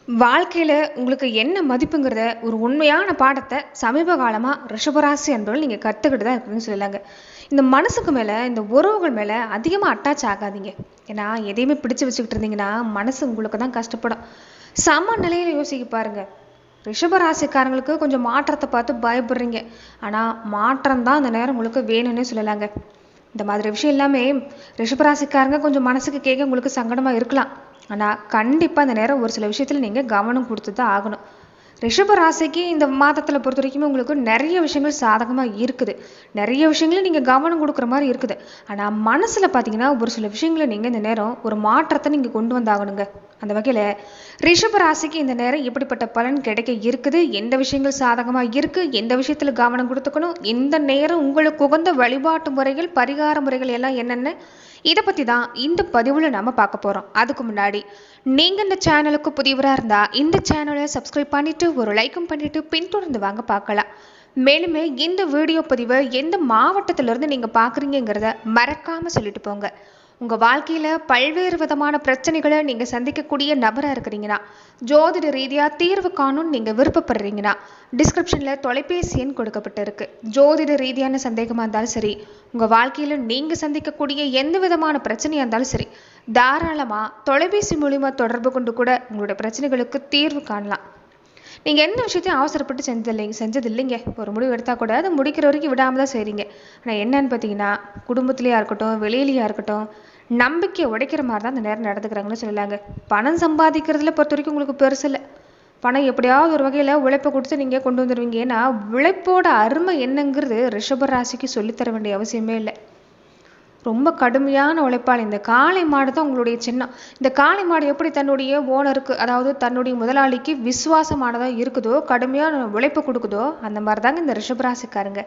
வாழ்க்கையில உங்களுக்கு என்ன மதிப்புங்கிறத ஒரு உண்மையான பாடத்தை சமீப காலமா ரிஷபராசி என்பவர்கள் நீங்க கத்துக்கிட்டு தான் இருக்குன்னு சொல்லலாங்க. இந்த மனசுக்கு மேல இந்த உறவுகள் மேல அதிகமா அட்டாச் ஆகாதீங்க. ஏன்னா எதையுமே பிடிச்சு வச்சுக்கிட்டு இருந்தீங்கன்னா மனசு உங்களுக்கு தான் கஷ்டப்படும். சம நிலையில யோசிக்க பாருங்க. ரிஷபராசிக்காரங்களுக்கு கொஞ்சம் மாற்றத்தை பார்த்து பயப்படுறீங்க. ஆனா மாற்றம் தான் அந்த நேரம் உங்களுக்கு வேணும்னே சொல்லலாங்க. இந்த மாதிரி விஷயம் எல்லாமே ரிஷபராசிக்காரங்க கொஞ்சம் மனசுக்கு கேட்க உங்களுக்கு சங்கடமா இருக்கலாம். ஆனால் கண்டிப்பாக அந்த நேரம் ஒரு சில விஷயத்தில் நீங்கள் கவனம் கொடுத்து தான் ஆகணும். ரிஷப ராசிக்கு இந்த மாதத்தில் பொறுத்த வரைக்குமே உங்களுக்கு நிறைய விஷயங்கள் சாதகமாக இருக்குது. நிறைய விஷயங்களும் நீங்கள் கவனம் கொடுக்குற மாதிரி இருக்குது. ஆனால் மனசில் பார்த்தீங்கன்னா ஒரு சில விஷயங்களை நீங்கள் இந்த நேரம் ஒரு மாற்றத்தை நீங்கள் கொண்டு வந்தாகணுங்க. அந்த வகையில் ரிஷப ராசிக்கு இந்த நேரம் எப்படிப்பட்ட பலன் கிடைக்க இருக்குது, எந்த விஷயங்கள் சாதகமாக இருக்குது, எந்த விஷயத்தில் கவனம் கொடுத்துக்கணும், இந்த நேரம் உங்களுக்கு உகந்த வழிபாட்டு முறைகள் பரிகார முறைகள் எல்லாம் என்னென்ன, இதை பற்றி தான் இந்த பதிவில் நம்ம பார்க்க போகிறோம். அதுக்கு முன்னாடி நீங்கள் இந்த சேனலுக்கு புதியவராக இருந்தால் இந்த சேனலை சப்ஸ்கிரைப் பண்ணிவிட்டு ஒரு லைக்கும் பண்ணிவிட்டு பின்தொடர்ந்து வாங்க பார்க்கலாம். மேலுமே இந்த வீடியோ பதிவை எந்த மாவட்டத்திலிருந்து நீங்கள் பார்க்குறீங்கிறத மறக்காமல் சொல்லிட்டு போங்க. உங்கள் வாழ்க்கையில் பல்வேறு விதமான பிரச்சனைகளை நீங்கள் சந்திக்கக்கூடிய நபராக இருக்கிறீங்கன்னா, ஜோதிட ரீதியாக தீர்வு காணும்னு நீங்கள் விருப்பப்படுறீங்கன்னா டிஸ்கிரிப்ஷனில் தொலைபேசி எண் கொடுக்கப்பட்டிருக்கு. ஜோதிட ரீதியான சந்தேகமாக இருந்தாலும் சரி, உங்கள் வாழ்க்கையில் நீங்கள் சந்திக்கக்கூடிய எந்த விதமான பிரச்சனையாக இருந்தாலும் சரி, தாராளமாக தொலைபேசி மூலிமா தொடர்பு கொண்டு கூட உங்களுடைய பிரச்சனைகளுக்கு தீர்வு காணலாம். நீங்கள் எந்த விஷயத்தையும் அவசரப்பட்டு செஞ்சது இல்லைங்க. ஒரு முடிவு எடுத்தால் கூட அதை முடிக்கிற வரைக்கும் விடாமல் தான் செய்கிறீங்க. ஆனால் என்னன்னு பார்த்தீங்கன்னா, குடும்பத்திலேயா இருக்கட்டும் வெளியிலையா இருக்கட்டும், நம்பிக்கை உடைக்கிற மாதிரி தான் அந்த நேரம் நடந்துக்கிறாங்கன்னு சொல்லலாங்க. பணம் சம்பாதிக்கிறதுல பொறுத்த வரைக்கும் உங்களுக்கு பெருசு இல்லை. பணம் எப்படியாவது ஒரு வகையில் உழைப்பை கொடுத்து நீங்கள் கொண்டு வந்துடுவீங்க. ஏன்னா உழைப்போட அருமை என்னங்கிறது ரிஷப ராசிக்கு சொல்லித்தர வேண்டிய அவசியமே இல்லை. ரொம்ப கடுமையான உழைப்பாளி. இந்த காளை மாடு தான் உங்களுடைய சின்னம். இந்த காளை மாடு எப்படி தன்னுடைய ஓனருக்கு, அதாவது தன்னுடைய முதலாளிக்கு விசுவாசமானதாக இருக்குதோ, கடுமையான உழைப்பு கொடுக்குதோ, அந்த மாதிரி தாங்க இந்த ரிஷபராசிக்காரங்க.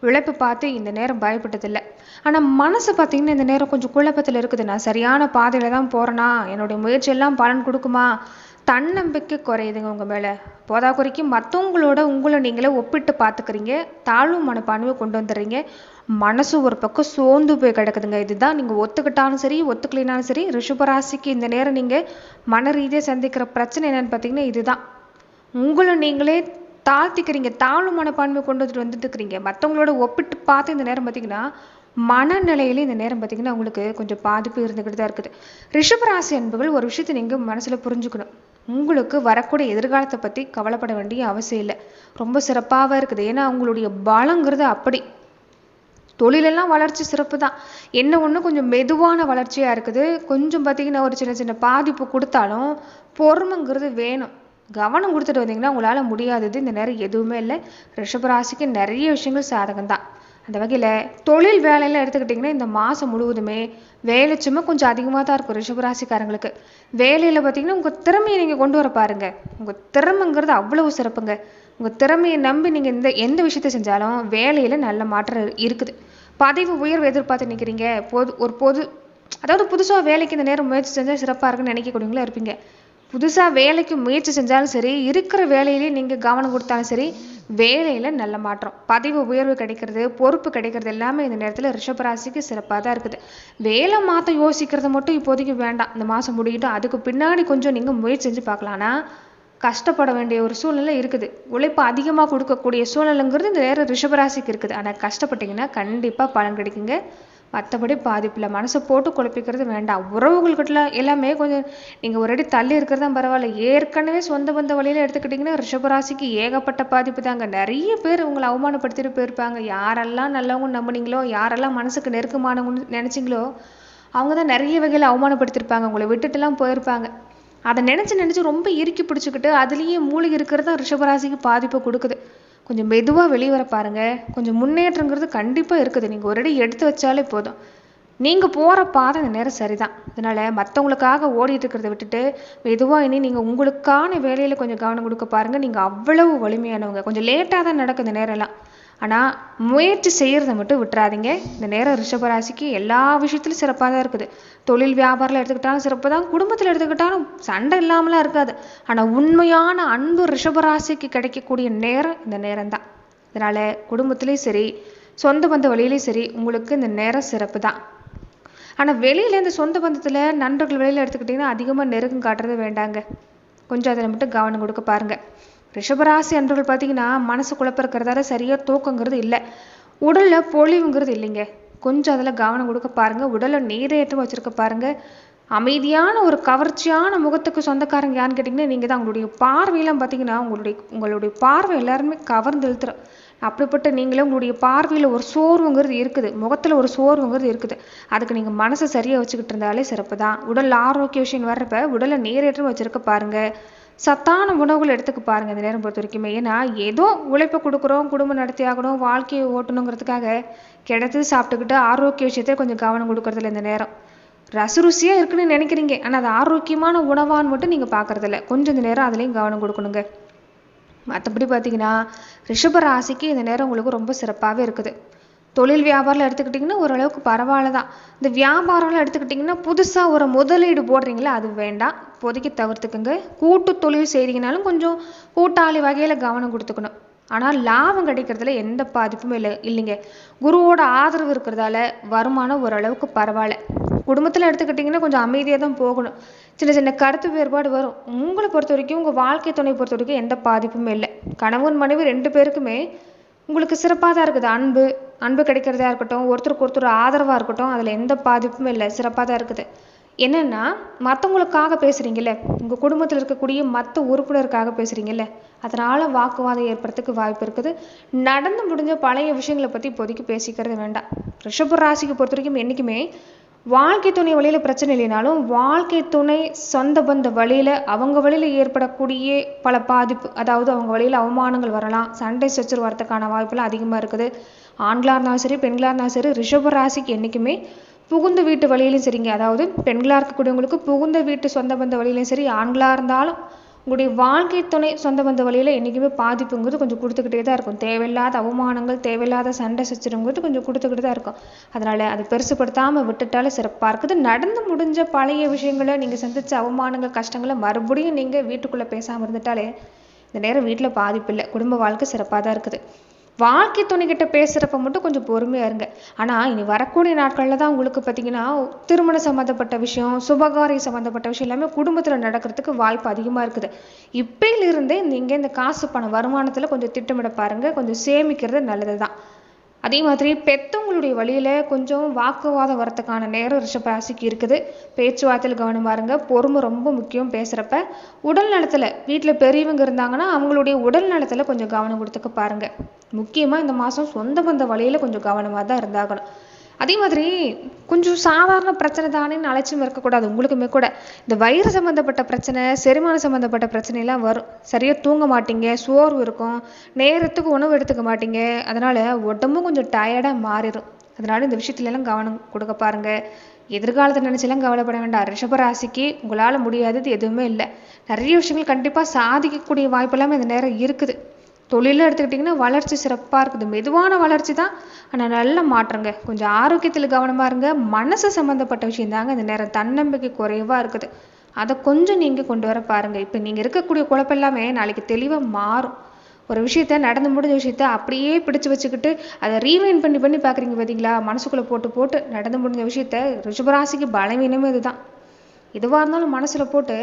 உழைப்பு பார்த்து இந்த நேரம் பயப்பட்டதில்லை. ஆனால் மனசு பார்த்தீங்கன்னா இந்த நேரம் கொஞ்சம் குழப்பத்தில் இருக்குது. நான் சரியான பாதையில் தான் போகிறேனா, என்னுடைய முயற்சியெல்லாம் பலன் கொடுக்குமா, தன்னம்பிக்கை குறையுதுங்க உங்கள் மேலே. போதாக்குறைக்கு மற்றவங்களோட உங்களை நீங்களே ஒப்பிட்டு பார்த்துக்கிறீங்க, தாழ்வு மனப்பான்மையை கொண்டு வந்துடுறீங்க. மனசு ஒரு பக்கம் சோர்ந்து போய் கிடக்குதுங்க. இதுதான் நீங்கள் ஒத்துக்கிட்டாலும் சரி ஒத்துக்கலினாலும் சரி, ரிஷபராசிக்கு இந்த நேரம் நீங்கள் மன ரீதியாக சந்திக்கிற பிரச்சனை என்னன்னு பார்த்தீங்கன்னா இதுதான். உங்களை நீங்களே தாழ்த்திக்கிறீங்க, தாழ்வு மனப்பான்மை கொண்டு வந்துட்டு இருக்கிறீங்க. மற்றவங்களோட ஒப்பிட்டு பார்த்து இந்த நேரம் பார்த்தீங்கன்னா மனநிலையிலே இந்த நேரம் பார்த்தீங்கன்னா உங்களுக்கு கொஞ்சம் பாதிப்பு இருந்துக்கிட்டு தான் இருக்குது. ரிஷபராசி அன்புகள் ஒரு விஷயத்தை நீங்கள் மனசில் புரிஞ்சுக்கணும். உங்களுக்கு வரக்கூடிய எதிர்காலத்தை பற்றி கவலைப்பட வேண்டிய அவசியம் இல்லை. ரொம்ப சிறப்பாக இருக்குது. ஏன்னா உங்களுடைய பலங்கிறது அப்படி. தொழிலெல்லாம் வளர்ச்சி சிறப்பு தான். என்ன ஒன்று கொஞ்சம் மெதுவான வளர்ச்சியாக இருக்குது. கொஞ்சம் பார்த்தீங்கன்னா ஒரு சின்ன சின்ன பாதிப்பு கொடுத்தாலும் பொறுமைங்கிறது வேணும். கவனம் கொடுத்துட்டு வந்தீங்கன்னா உங்களால் முடியாதது இந்த நேரம் எதுவுமே இல்லை. ரிஷபராசிக்கு நிறைய விஷயங்கள் சாதகம் தான். அந்த வகையில் தொழில் வேலையெல்லாம் எடுத்துக்கிட்டிங்கன்னா இந்த மாதம் முழுவதுமே வேலை சும்மா கொஞ்சம் அதிகமாக தான் இருக்கும் ரிஷபராசிக்காரங்களுக்கு. வேலையில் பார்த்தீங்கன்னா உங்கள் திறமையை நீங்கள் கொண்டு வர பாருங்கள். உங்கள் திறமைங்கிறது அவ்வளவு சிறப்புங்க. உங்கள் திறமையை நம்பி நீங்கள் எந்த விஷயத்தை செஞ்சாலும் வேலையில் நல்ல மாற்றம் இருக்குது. பதவி உயர்வு எதிர்பார்த்து நிற்கிறீங்க. அதாவது புதுசாக வேலைக்கு இந்த நேரம் முயற்சி செஞ்சால் சிறப்பாக இருக்குன்னு நினைக்கக்கூடியவங்களா இருப்பீங்க. புதுசாக வேலைக்கு முயற்சி செஞ்சாலும் சரி, இருக்கிற வேலையிலே நீங்கள் கவனம் கொடுத்தாலும் சரி, வேலையில் நல்ல மாற்றம், பதவி உயர்வு கிடைக்கிறது, பொறுப்பு கிடைக்கிறது எல்லாமே இந்த நேரத்தில் ரிஷபராசிக்கு சிறப்பாக தான் இருக்குது. வேலை மாற்ற யோசிக்கிறது மட்டும் இப்போதைக்கு வேண்டாம். இந்த மாதம் முடிக்கிட்டு அதுக்கு பின்னாடி கொஞ்சம் நீங்கள் முயற்சி செஞ்சு பார்க்கலாம்னா கஷ்டப்பட வேண்டிய ஒரு சூழ்நிலை இருக்குது. உழைப்பு அதிகமாக கொடுக்கக்கூடிய சூழ்நிலைங்கிறது இந்த நேரம் ரிஷபராசிக்கு இருக்குது. ஆனால் கஷ்டப்பட்டீங்கன்னா கண்டிப்பாக பலன் கிடைக்குங்க. மற்றபடி பாதிப்பில் மனசை போட்டு குழப்பிக்கிறது வேண்டாம். உறவுகள்கிட்ட எல்லாமே கொஞ்சம் நீங்கள் ஒரு அடி தள்ளி இருக்கிறது தான் பரவாயில்ல. ஏற்கனவே சொந்த பந்த வழியில் எடுத்துக்கிட்டிங்கன்னா ரிஷபராசிக்கு ஏகப்பட்ட பாதிப்பு தாங்க. நிறைய பேர் உங்களை அவமானப்படுத்திட்டு போயிருப்பாங்க. யாரெல்லாம் நல்லவங்க நம்பினீங்களோ, யாரெல்லாம் மனசுக்கு நெருக்கமானவங்கன்னு நினச்சிங்களோ, அவங்க தான் நிறைய வகையில் அவமானப்படுத்திருப்பாங்க. உங்களை விட்டுட்டுலாம் போயிருப்பாங்க. அதை நினச்சி ரொம்ப இறுக்கி பிடிச்சிக்கிட்டு அதுலேயே மூழ்கி இருக்கிறது தான் ரிஷபராசிக்கு பாதிப்பை கொடுக்குது. கொஞ்சம் மெதுவாக வெளியே வர பாருங்கள். கொஞ்சம் முன்னேற்றங்கிறது கண்டிப்பாக இருக்குது. நீங்கள் ஒரு அடி எடுத்து வச்சாலே போதும். நீங்கள் போகிற பாதை இந்த நேரம் சரிதான். அதனால் மற்றவங்களுக்காக ஓடிட்டு இருக்கிறத விட்டுட்டு மெதுவாக இனி நீங்கள் உங்களுக்கான வேலையில் கொஞ்சம் கவனம் கொடுக்க பாருங்கள். நீங்கள் அவ்வளவு வலிமையானவங்க. கொஞ்சம் லேட்டாக தான் நடக்கும் இந்த நேரம்லாம். ஆனால் முயற்சி செய்கிறத மட்டும் விட்டுறாதீங்க. இந்த நேரம் ரிஷபராசிக்கு எல்லா விஷயத்துலையும் சிறப்பாக தான் இருக்குது. தொழில் வியாபாரத்தில் எடுத்துக்கிட்டாலும் சிறப்பு தான், குடும்பத்தில் எடுத்துக்கிட்டாலும் சண்டை இல்லாமலாம் இருக்காது. ஆனால் உண்மையான அன்பு ரிஷபராசிக்கு கிடைக்கக்கூடிய நேரம் இந்த நேரம் தான். அதனால் குடும்பத்துலேயும் சரி, சொந்த பந்த வழியிலையும் சரி, உங்களுக்கு இந்த நேரம் சிறப்பு தான். ஆனால் வெளியில் இந்த சொந்த பந்தத்தில் நண்பர்கள் வெளியில் எடுத்துக்கிட்டிங்கன்னா அதிகமாக நெருக்கம் காட்டுறது வேண்டாங்க. கொஞ்சம் அதில் மட்டும் கவனம் கொடுக்க பாருங்கள். ரிஷபராசி அன்பர்கள் பார்த்தீங்கன்னா மனசு குழப்பம் இருக்கிறதால சரியாக தூக்கங்கிறது இல்லை, உடலில் பொழிவுங்கிறது இல்லைங்க. கொஞ்சம் அதில் கவனம் கொடுக்க பாருங்கள். உடலில் நீரேற்றம் வச்சுருக்க பாருங்கள். அமைதியான ஒரு கவர்ச்சியான முகத்துக்கு சொந்தக்காரங்க யான்னு கேட்டிங்கன்னா நீங்கள் தான். உங்களுடைய பார்வையெல்லாம் பார்த்தீங்கன்னா உங்களுடைய பார்வை எல்லாருமே கவர்ந்து இழுத்துரும். அப்படிப்பட்ட நீங்களே உங்களுடைய பார்வையில் ஒரு சோர்வுங்கிறது இருக்குது, முகத்தில் ஒரு சோர்வுங்கிறது இருக்குது. அதுக்கு நீங்கள் மனசை சரியாக வச்சுக்கிட்டு இருந்தாலே சிறப்பு தான். உடல் ஆரோக்கிய விஷயம் வர்றப்ப உடலை நீரேற்றம் வச்சுருக்க பாருங்கள். சத்தான உணவுகள் எடுத்துக்க பாருங்கள் இந்த நேரம் பொறுத்த வரைக்குமே. ஏன்னா ஏதோ உழைப்பை கொடுக்குறோம், குடும்பம் நடத்தி ஆகணும், வாழ்க்கையை ஓட்டணுங்கிறதுக்காக கிடைத்து சாப்பிட்டுக்கிட்டு ஆரோக்கிய விஷயத்தை கொஞ்சம் கவனம் கொடுக்கறதில்ல இந்த நேரம். ரசுருசியாக இருக்குன்னு நினைக்கிறீங்க, ஆனால் அது ஆரோக்கியமான உணவான்னு மட்டும் நீங்கள் பார்க்குறதில்ல. கொஞ்சம் இந்த நேரம் அதுலேயும் கவனம் கொடுக்கணுங்க. மற்றபடி பார்த்தீங்கன்னா ரிஷபராசிக்கு இந்த நேரம் உங்களுக்கு ரொம்ப சிறப்பாகவே இருக்குது. தொழில் வியாபாரம் எடுத்துக்கிட்டிங்கன்னா ஓரளவுக்கு பரவாயில்ல தான். இந்த வியாபாரம்லாம் எடுத்துக்கிட்டிங்கன்னா புதுசாக ஒரு முதலீடு போடுறீங்களா, அது வேண்டாம், இப்போதைக்கு தவிர்த்துக்குங்க. கூட்டு தொழில் செய்கிறீங்கனாலும் கொஞ்சம் கூட்டாளி வகையில் கவனம் கொடுத்துக்கணும். ஆனால் லாபம் கிடைக்கிறதுல எந்த பாதிப்பும் இல்லைங்க. குருவோட ஆதரவு இருக்கிறதால வருமானம் ஓரளவுக்கு பரவாயில்ல. குடும்பத்தில் எடுத்துக்கிட்டிங்கன்னா கொஞ்சம் அமைதியாக தான் போகணும். சின்ன சின்ன கருத்து வேறுபாடு வரும். உங்களை பொறுத்த வரைக்கும் உங்கள் வாழ்க்கை துணை பொறுத்த வரைக்கும் எந்த பாதிப்புமே இல்லை. கணவன் மனைவி 2 பேருக்குமே உங்களுக்கு சிறப்பாக தான் இருக்குது. அன்பு கிடைக்கிறதா இருக்கட்டும், ஒருத்தருக்கு ஒருத்தர் ஆதரவாக இருக்கட்டும், அதில் எந்த பாதிப்புமே இல்லை, சிறப்பாக தான் இருக்குது. என்னென்னா மற்றவங்களுக்காக பேசுகிறீங்கல்ல, உங்கள் குடும்பத்தில் இருக்கக்கூடிய மற்ற உறுப்பினருக்காக பேசுகிறீங்கல்ல, அதனால் வாக்குவாதம் ஏற்படுறதுக்கு வாய்ப்பு இருக்குது. நடந்து முடிஞ்ச பழைய விஷயங்களை பற்றி இப்போதைக்கு பேசிக்கிறது வேண்டாம். ரிஷப ராசிக்கு பொறுத்த வரைக்கும் என்றைக்குமே வாழ்க்கை துணை வழியில் பிரச்சனை இல்லைனாலும் வாழ்க்கை துணை சொந்த பந்த வழியில் அவங்க வழியில் ஏற்படக்கூடிய பல பாதிப்பு, அதாவது அவங்க வழியில் அவமானங்கள் வரலாம், சண்டை சச்சரவு வரத்துக்கான வாய்ப்பெல்லாம் அதிகமாக இருக்குது. ஆண்களாக இருந்தாலும் சரி பெண்களாக இருந்தாலும் சரி ரிஷப ராசிக்கு என்றைக்குமே புகுந்த வீட்டு வழியிலையும் சரிங்க, அதாவது பெண்களாக இருக்கக்கூடியவங்களுக்கு புகுந்த வீட்டு சொந்த பந்த வழியிலையும் சரி, ஆண்களாக இருந்தாலும் உங்களுடைய வாழ்க்கை துணை சொந்த பந்த வழியில் என்றைக்குமே பாதிப்புங்கிறது கொஞ்சம் கொடுத்துக்கிட்டே தான் இருக்கும். தேவையில்லாத அவமானங்கள், தேவையில்லாத சண்டை சச்சரவுங்கிறது கொஞ்சம் கொடுத்துக்கிட்டு தான் இருக்கும். அதனால் அது பெருசுப்படுத்தாமல் விட்டுட்டாலே சிறப்பாக இருக்குது. நடந்து முடிஞ்ச பழைய விஷயங்களை, நீங்கள் சந்தித்த அவமானங்கள், கஷ்டங்களை மறுபடியும் நீங்கள் வீட்டுக்குள்ளே பேசாமல் இருந்துட்டாலே இந்த நேரம் வீட்டில் பாதிப்பு இல்லை, குடும்ப வாழ்க்கை சிறப்பாக தான் இருக்குது. வாழ்க்கை துணைக்கிட்ட பேசுகிறப்ப மட்டும் கொஞ்சம் பொறுமையாக இருங்க. ஆனால் இனி வரக்கூடிய நாட்களில் தான் உங்களுக்கு பார்த்தீங்கன்னா திருமணம் சம்மந்தப்பட்ட விஷயம், சுபகாரியம் சம்மந்தப்பட்ட விஷயம் எல்லாமே குடும்பத்தில் நடக்கிறதுக்கு வாய்ப்பு அதிகமாக இருக்குது. இப்பையிலிருந்தே நீங்கள் இந்த காசு பணம் வருமானத்தில் கொஞ்சம் திட்டமிட பாருங்கள், கொஞ்சம் சேமிக்கிறது நல்லது தான். அதே மாதிரி பெற்றவங்களுடைய வழியில் கொஞ்சம் வாக்குவாதம் வரத்துக்கான நேரம் ரிஷபராசிக்கு இருக்குது. பேச்சுவார்த்தையில் கவனமாக இருங்க, பொறுமை ரொம்ப முக்கியம். பேசுகிறப்ப உடல் நலத்தில் வீட்டில் பெரியவங்க இருந்தாங்கன்னா அவங்களுடைய உடல் நலத்தில் கொஞ்சம் கவனம் கொடுத்துக்க பாருங்கள். முக்கியமாக இந்த மாதம் சொந்த பந்த வழியில் கொஞ்சம் கவனமாக தான் இருந்தாகணும். அதே மாதிரி கொஞ்சம் சாதாரண பிரச்சனை தானேன்னு அலட்சியம் இருக்கக்கூடாது. உங்களுக்குமே கூட இந்த வயிறு சம்மந்தப்பட்ட பிரச்சனை, செரிமானம் சம்மந்தப்பட்ட பிரச்சனைலாம் வரும். சரியாக தூங்க மாட்டீங்க, சோர்வு இருக்கும், நேரத்துக்கு உணவு எடுத்துக்க மாட்டீங்க, அதனால் உடம்பும் கொஞ்சம் டயர்டாக மாறிடும். அதனால் இந்த விஷயத்துலலாம் கவனம் கொடுக்க பாருங்கள். எதிர்காலத்தை நினச்செல்லாம் கவலைப்பட வேண்டாம். ரிஷபராசிக்கு உங்களால் முடியாதது எதுவுமே இல்லை. நிறைய விஷயங்கள் கண்டிப்பாக சாதிக்கக்கூடிய வாய்ப்பெல்லாமே இந்த நேரம் இருக்குது. தொழிலில் எடுத்துக்கிட்டிங்கன்னா வளர்ச்சி சிறப்பாக இருக்குது, மெதுவான வளர்ச்சி தான், ஆனால் நல்ல மாற்றங்க. கொஞ்சம் ஆரோக்கியத்தில் கவனமாக இருங்க. மனசு சம்மந்தப்பட்ட விஷயம் தாங்க இந்த நேரம் தன்னம்பிக்கை குறைவாக இருக்குது, அதை கொஞ்சம் நீங்கள் கொண்டு வர பாருங்கள். இப்போ நீங்கள் இருக்கக்கூடிய குழப்பம் எல்லாமே நாளைக்கு தெளிவாக மாறும். ஒரு விஷயத்த நடந்து முடிஞ்ச விஷயத்த அப்படியே பிடிச்சு வச்சுக்கிட்டு அதை ரீவைண்ட் பண்ணி பார்க்குறீங்க பார்த்தீங்களா, மனசுக்குள்ளே போட்டு நடந்து முடிஞ்ச விஷயத்த ரிஷபராசிக்கு பலவீனமே இதுதான். எதுவாக இருந்தாலும் மனசில் போட்டு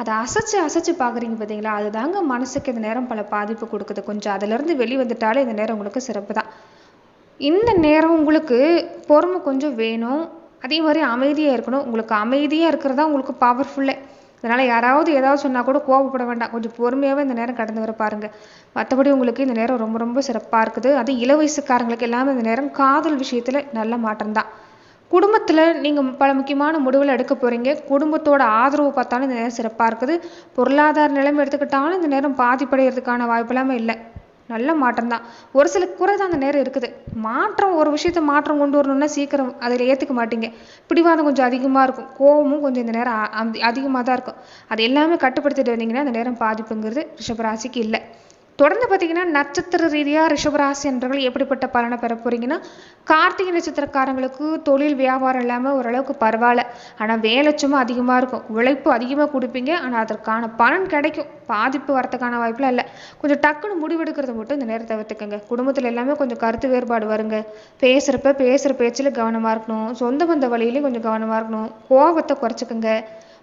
அதை அசைச்சு பார்க்குறீங்க பார்த்தீங்களா, அதுதாங்க மனசுக்கு இந்த நேரம் பல பாதிப்பு கொடுக்குது. கொஞ்சம் அதிலேருந்து வெளிவந்துட்டாலே இந்த நேரம் உங்களுக்கு சிறப்பு தான். இந்த நேரம் உங்களுக்கு பொறுமை கொஞ்சம் வேணும், அதே மாதிரி அமைதியாக இருக்கணும். உங்களுக்கு அமைதியாக இருக்கிறதா உங்களுக்கு பவர்ஃபுல்லே. அதனால் யாராவது ஏதாவது சொன்னால் கூட கோபப்பட வேண்டாம், கொஞ்சம் பொறுமையாகவே இந்த நேரம் கடந்து வர பாருங்கள். மற்றபடி உங்களுக்கு இந்த நேரம் ரொம்ப ரொம்ப சிறப்பாக இருக்குது. அது இள வயசுக்காரங்களுக்கு எல்லாமே இந்த நேரம் காதல் விஷயத்தில் நல்ல மாற்றம் தான். குடும்பத்தில் நீங்கள் பல முக்கியமான முடிவுகள் எடுக்க போகிறீங்க. குடும்பத்தோட ஆதரவு பார்த்தாலும் இந்த நேரம் சிறப்பாக இருக்குது. பொருளாதார நிலைமை எடுத்துக்கிட்டாலும் இந்த நேரம் பாதிப்படைகிறதுக்கான வாய்ப்பெல்லாமே இல்லை, நல்ல மாற்றம் தான். ஒரு சில குறை தான் அந்த நேரம் இருக்குது. ஒரு விஷயத்தை மாற்றம் கொண்டு வரணும்னா சீக்கிரம் அதில் ஏற்றுக்க மாட்டீங்க. பிடிவாதம் கொஞ்சம் அதிகமாக இருக்கும், கோபமும் கொஞ்சம் இந்த நேரம் அதிகமாக தான் இருக்கும். அது எல்லாமே கட்டுப்படுத்திட்டு வந்தீங்கன்னா அந்த நேரம் பாதிப்புங்கிறது ரிஷபராசிக்கு இல்லை. தொடர்ந்து பார்த்தீங்கன்னா நட்சத்திர ரீதியாக ரிஷபராசி என்பவர்கள் எப்படிப்பட்ட பலனை பெற போகிறீங்கன்னா, கார்த்திகை நட்சத்திரக்காரங்களுக்கு தொழில் வியாபாரம் இல்லாமல் ஓரளவுக்கு பரவாயில்ல, ஆனால் வேலைச்சும் அதிகமாக இருக்கும், உழைப்பு அதிகமாக கொடுப்பீங்க, ஆனால் அதற்கான பலன் கிடைக்கும். பாதிப்பு வரத்துக்கான வாய்ப்புலாம் இல்லை. கொஞ்சம் டக்குன்னு முடிவெடுக்கிறது மட்டும் இந்த நேரத்தை தவிர்த்துக்கங்க. குடும்பத்தில் எல்லாமே கொஞ்சம் கருத்து வேறுபாடு வருங்க. பேசுகிற பேச்சில் கவனமாக இருக்கணும். சொந்த பந்த வழியிலையும் கொஞ்சம் கவனமாக இருக்கணும். கோபத்தை குறைச்சிக்கோங்க.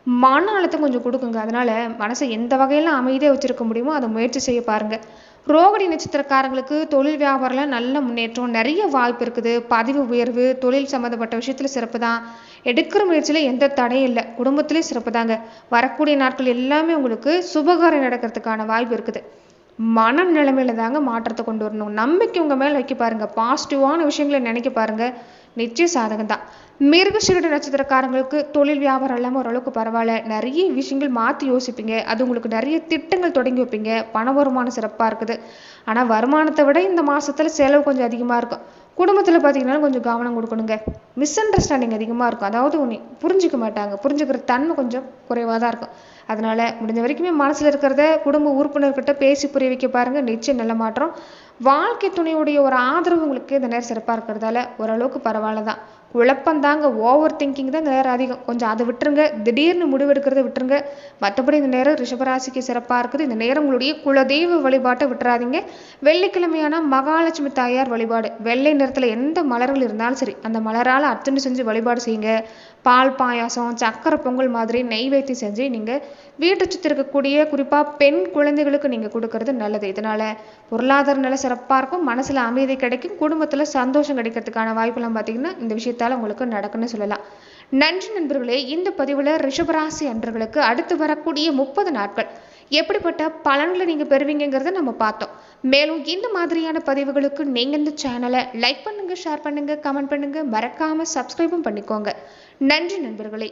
மன அழுத்தம் கொஞ்சம் கொடுக்குங்க. அதனால மனசை எந்த வகையில் அமைதியாக வச்சிருக்க முடியுமோ அதை முயற்சி செய்ய பாருங்க. ரோகிணி நட்சத்திரக்காரங்களுக்கு தொழில் வியாபாரம்ல நல்ல முன்னேற்றம், நிறைய வாய்ப்பு இருக்குது. பதிவு உயர்வு, தொழில் சம்மந்தப்பட்ட விஷயத்துல சிறப்பு தான். எடுக்கிற முயற்சியில எந்த தடையும் இல்லை. குடும்பத்திலேயே சிறப்பு தாங்க. வரக்கூடிய நாட்கள் எல்லாமே உங்களுக்கு சுபகாரம் நடக்கிறதுக்கான வாய்ப்பு இருக்குது. மனநிலைமையில தாங்க மாற்றத்தை கொண்டு வரணும். நம்பிக்கை உங்க மேல வைக்க பாருங்க. பாசிட்டிவான விஷயங்களை நினைக்க பாருங்க. நிச்சய சாதகம் தான். மிருகசீரிட நட்சத்திரக்காரங்களுக்கு தொழில் வியாபாரம் எல்லாமே ஓரளவுக்கு பரவாயில்ல. நிறைய விஷயங்கள் மாற்றி யோசிப்பீங்க. அது உங்களுக்கு நிறைய திட்டங்கள் தொடங்கி வைப்பீங்க. பண வருமானம் சிறப்பாக இருக்குது. ஆனால் வருமானத்தை விட இந்த மாசத்துல செலவு கொஞ்சம் அதிகமாக இருக்கும். குடும்பத்தில் பார்த்தீங்கன்னா கொஞ்சம் கவனம் கொடுக்கணுங்க. மிஸ் அண்டர்ஸ்டாண்டிங் அதிகமாக இருக்கும். அதாவது ஒன்று புரிஞ்சிக்க மாட்டாங்க. புரிஞ்சுக்கிற தன்மை கொஞ்சம் குறைவாக தான் இருக்கும். அதனால முடிஞ்ச வரைக்குமே மனசில் இருக்கிறத குடும்ப உறுப்பினர்கிட்ட பேசி புரிய வைக்க பாருங்க. நிச்சயம் நல்ல மாற்றம். வாழ்க்கை துணையுடைய ஒரு ஆதரவு உங்களுக்கு இந்த நேரம் சிறப்பாக இருக்கிறதால ஓரளவுக்கு பரவாயில்ல தான். குழப்பம் தாங்க, ஓவர் திங்கிங் தான் இந்த நேரம் அதிகம். கொஞ்சம் அதை விட்டுருங்க. திடீர்னு முடிவெடுக்கிறத விட்டுருங்க. மற்றபடி இந்த நேரம் ரிஷபராசிக்கு சிறப்பாக இருக்குது. இந்த நேரம் உங்களுடைய குலதெய்வ வழிபாட்டை விட்டுறாதீங்க. வெள்ளிக்கிழமையான மகாலட்சுமி தாயார் வழிபாடு, வெள்ளை நிறத்தில் எந்த மலர்கள் இருந்தாலும் சரி அந்த மலரால் அர்ச்சனை செஞ்சு வழிபாடு செய்யுங்க. பால் பாயாசம், சக்கரை பொங்கல் மாதிரி நெய்வேத்தி செஞ்சு நீங்கள் வீட்டை சுற்றி இருக்கக்கூடிய குறிப்பாக பெண் குழந்தைகளுக்கு நீங்கள் கொடுக்கறது நல்லது. இதனால பொருளாதார நிலை சிறப்பாக இருக்கும். மனசில் அமைதி கிடைக்கும். குடும்பத்தில் சந்தோஷம் கிடைக்கிறதுக்கான வாய்ப்பெல்லாம் பார்த்தீங்கன்னா இந்த விஷயத்தால் உங்களுக்கு நடக்குன்னு சொல்லலாம். நன்றி நண்பர்களே. இந்த பதிவில் ரிஷபராசி அன்பர்களுக்கு அடுத்து வரக்கூடிய 30 நாட்கள் எப்படிப்பட்ட பலன்களை நீங்கள் பெறுவீங்கிறத நம்ம பார்த்தோம். மேலும் இந்த மாதிரியான பதிவுகளுக்கு நீங்கள் இந்த சேனலை லைக் பண்ணுங்க, ஷேர் பண்ணுங்க, கமெண்ட் பண்ணுங்க, மறக்காம சப்ஸ்கிரைபும் பண்ணிக்கோங்க. நன்றி நண்பர்களே.